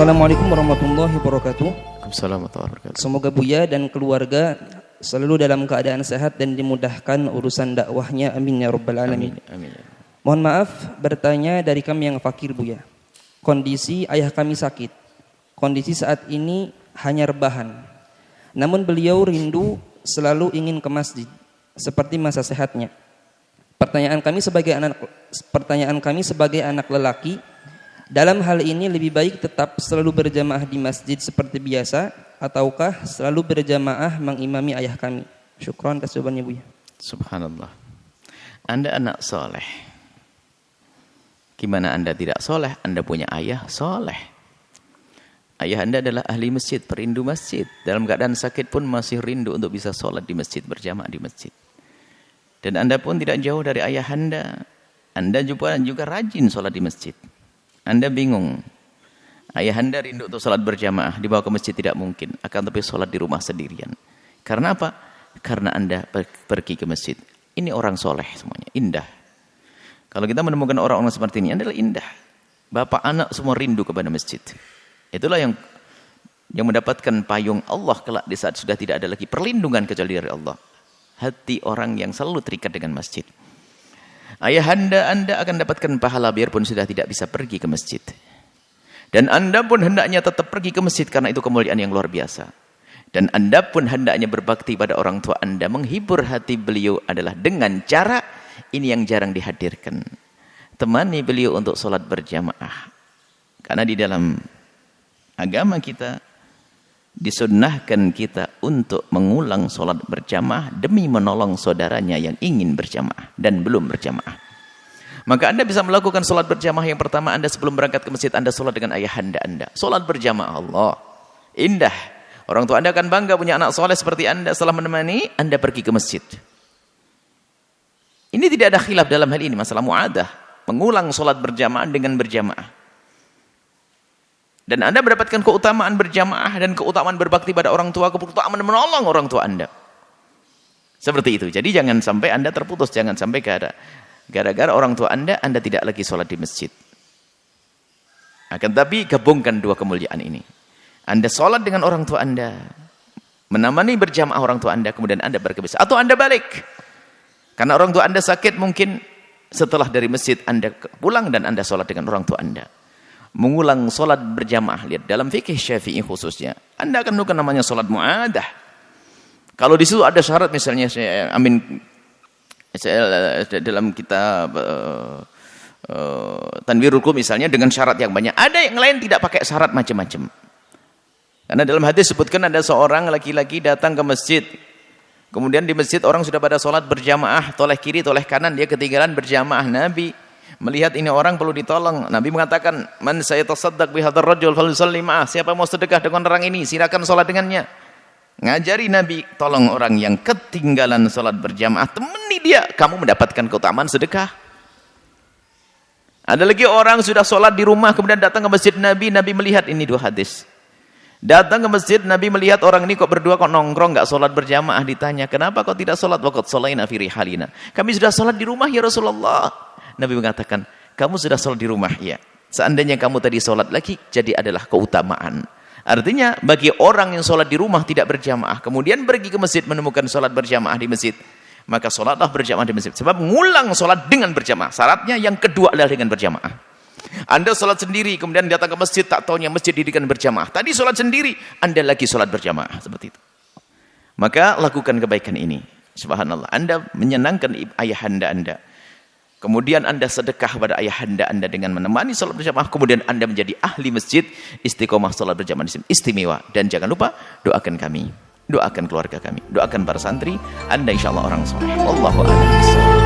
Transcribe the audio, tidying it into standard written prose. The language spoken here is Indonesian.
Assalamualaikum warahmatullahi wabarakatuh. Waalaikumsalam warahmatullahi wabarakatuh. Semoga Buya dan keluarga selalu dalam keadaan sehat dan dimudahkan urusan dakwahnya. Amin ya rabbal alamin. Amin. Mohon maaf bertanya dari kami yang fakir, Buya. Kondisi ayah kami sakit. Kondisi saat ini hanya rebahan. Namun beliau rindu selalu ingin ke masjid seperti masa sehatnya. Pertanyaan kami sebagai anak lelaki, dalam hal ini lebih baik tetap selalu berjamaah di masjid seperti biasa ataukah selalu berjamaah mengimami ayah kami? Syukran atas jawabannya, Buya. Subhanallah. Anda anak soleh. Gimana Anda tidak soleh? Anda punya ayah soleh. Ayah Anda adalah ahli masjid, perindu masjid. Dalam keadaan sakit pun masih rindu untuk bisa sholat di masjid, berjamaah di masjid. Dan Anda pun tidak jauh dari ayah Anda. Anda juga rajin sholat di masjid. Anda bingung. Ayah Anda rindu untuk sholat berjamaah, dibawa ke masjid tidak mungkin. Akan tapi sholat di rumah sendirian. Karena apa? Karena Anda pergi ke masjid. Ini orang soleh semuanya, indah. Kalau kita menemukan orang-orang seperti ini, adalah indah. Bapak anak semua rindu kepada masjid. Itulah yang mendapatkan payung Allah kelak di saat sudah tidak ada lagi perlindungan kecuali dari Allah. Hati orang yang selalu terikat dengan masjid. Ayah Anda akan dapatkan pahala biarpun sudah tidak bisa pergi ke masjid. Dan Anda pun hendaknya tetap pergi ke masjid karena itu kemuliaan yang luar biasa. Dan Anda pun hendaknya berbakti pada orang tua Anda. Menghibur hati beliau adalah dengan cara ini yang jarang dihadirkan. Temani beliau untuk sholat berjamaah. Karena di dalam agama kita disunnahkan kita untuk mengulang sholat berjamaah demi menolong saudaranya yang ingin berjamaah dan belum berjamaah. Maka Anda bisa melakukan sholat berjamaah yang pertama Anda sebelum berangkat ke masjid, Anda sholat dengan ayah Anda. Sholat berjamaah Allah. Indah. Orang tua Anda akan bangga punya anak soleh seperti Anda. Setelah menemani, Anda pergi ke masjid. Ini tidak ada khilaf dalam hal ini. Masalah mu'adah. Mengulang sholat berjamaah dengan berjamaah. Dan Anda mendapatkan keutamaan berjamaah dan keutamaan berbakti pada orang tua, keutamaan menolong orang tua Anda. Seperti itu. Jadi jangan sampai Anda terputus, jangan sampai gara-gara orang tua Anda tidak lagi sholat di masjid. Akan tapi gabungkan dua kemuliaan ini. Anda sholat dengan orang tua Anda, menemani berjamaah orang tua Anda, kemudian Anda berkebisah. Atau Anda balik. Karena orang tua Anda sakit, mungkin setelah dari masjid Anda pulang dan Anda sholat dengan orang tua Anda. Mengulang solat berjamaah. Lihat dalam fikih Syafi'i khususnya, Anda akan menemukan namanya solat mu'adah. Kalau di situ ada syarat, misalnya dalam kitab Tanwirul Qulub misalnya dengan syarat yang banyak. Ada yang lain tidak pakai syarat macam-macam. Karena dalam hadis sebutkan ada seorang laki-laki datang ke masjid. Kemudian di masjid orang sudah pada solat berjamaah, toleh kiri, toleh kanan, dia ketinggalan berjamaah. Nabi melihat ini orang perlu ditolong. Nabi mengatakan, "Man sayatasaddaq bihadzal rajul falyusalli ma'ah." Siapa mau sedekah dengan orang ini, silakan salat dengannya. Ngajari Nabi, tolong orang yang ketinggalan salat berjamaah, temani dia, kamu mendapatkan keutamaan sedekah. Ada lagi orang sudah salat di rumah kemudian datang ke masjid Nabi, Nabi melihat ini dua hadis. Datang ke masjid, Nabi melihat orang ini kok berdua, kok nongkrong, enggak salat berjamaah, ditanya, "Kenapa kok tidak salat?" "Waqad shalaina fi rihalina." Kami sudah salat di rumah ya Rasulullah. Nabi mengatakan, kamu sudah sholat di rumah, ya. Seandainya kamu tadi sholat lagi, jadi adalah keutamaan. Artinya, bagi orang yang sholat di rumah tidak berjamaah, kemudian pergi ke masjid menemukan sholat berjamaah di masjid, maka sholatlah berjamaah di masjid. Sebab mengulang sholat dengan berjamaah. Syaratnya yang kedua adalah dengan berjamaah. Anda sholat sendiri, kemudian datang ke masjid, tak taunya masjid didirikan berjamaah. Tadi sholat sendiri, Anda lagi sholat berjamaah. Seperti itu. Maka lakukan kebaikan ini. Subhanallah. Anda menyenangkan ayah Anda. Kemudian Anda sedekah pada ayah Anda dengan menemani salat berjamaah. Kemudian Anda menjadi ahli masjid, istiqomah salat berjamaah istimewa. Dan jangan lupa doakan kami, doakan keluarga kami, doakan para santri. Anda insya Allah orang soleh. Wallahu a'lam bishawab.